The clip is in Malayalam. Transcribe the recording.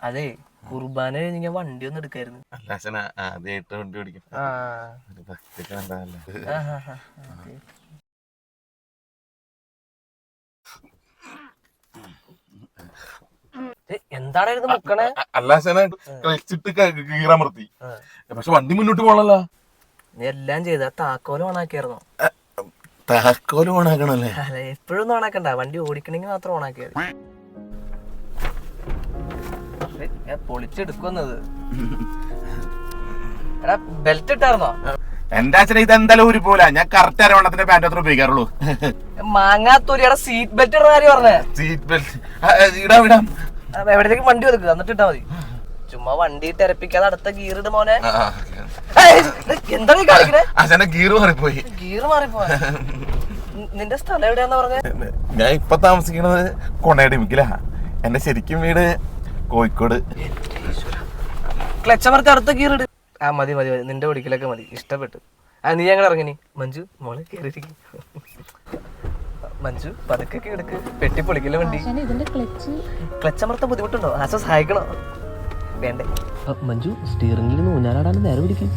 അതെ കുർബാന കഴിഞ്ഞ് ഞാൻ വണ്ടി ഒന്നും എടുക്കായിരുന്നു. ആദ്യമായിട്ട് വണ്ടി ഓടിക്കും. എന്താണായിരുന്നു മുക്കണേ? ക്ലച്ചിട്ട് ഗീറമർത്തി. പക്ഷെ വണ്ടി മുന്നോട്ട് പോകണല്ലോ. എല്ലാം ചെയ്ത താക്കോല് ഓണാക്കിയായിരുന്നോ? താക്കോല് ഓണാക്കണല്ലേ? അല്ല എപ്പോഴും ഓണാക്കണ്ട, വണ്ടി ഓടിക്കണമെങ്കിൽ മാത്രം ഓണാക്കിയാൽ പൊളിച്ചെടുക്കുന്നത്. എടാ ബെൽറ്റ് ഇട്ടായിരുന്നോ? എന്റെ അച്ഛനെ ഇത് എന്തായാലും ഊരി പോല. ഞാൻ കറക്റ്റ് അരവണ്ണത്തിന്റെ പാന്റ് അത്ര ഉപയോഗിക്കാറുള്ളൂ. മാങ്ങാത്തൊരിയുടെ സീറ്റ് ബെൽറ്റ് ഇടുന്ന കാര്യം പറഞ്ഞേ. സീറ്റ് ബെൽറ്റ് ഇടാം. എവിടേക്ക് വണ്ടി ഒതുക്കുക എന്നിട്ട് ഇട്ടാ മതി. ചുമ്മാ വണ്ടി തെരപ്പിക്കാതെ അടുത്ത ഗീർ ഇട് മോനെ. എന്താണ് കളിക്കണേ? അച്ഛനെ ഗീർ മാറിപ്പോയി. ഗീർ മാറിപ്പോയ? നിന്റെ സ്ഥലം എവിടെയാന്ന് പറഞ്ഞേ? ഞാൻ ഇപ്പൊ താമസിക്കുന്നത് കൊണയടിമിക്കില. എന്റെ ശരിക്കും വീട് കോഴിക്കോട്. ക്ലച്ചമർത്തി അടുത്ത ഗീർ ഇട്. മതി മതി മതി, നിന്റെ ഓടിക്കലൊക്കെ മതി, ഇഷ്ടപ്പെട്ടു. നീ ഞങ്ങൾ ഇറങ്ങി. മഞ്ജു മോളെ കേറിയിരിക്കും. മഞ്ജു പതുക്കെ എടുക്ക്, പെട്ടി പൊളിക്കല വണ്ടി. ക്ലച്ചമർത്താൻ ബുദ്ധിമുട്ടുണ്ടോ? ആശ സഹായിക്കണോ? വേണ്ടേ? മഞ്ജു സ്റ്റിയറിംഗിൽ ഊഞ്ഞാലാടാൻ നേരെ പിടിക്കും.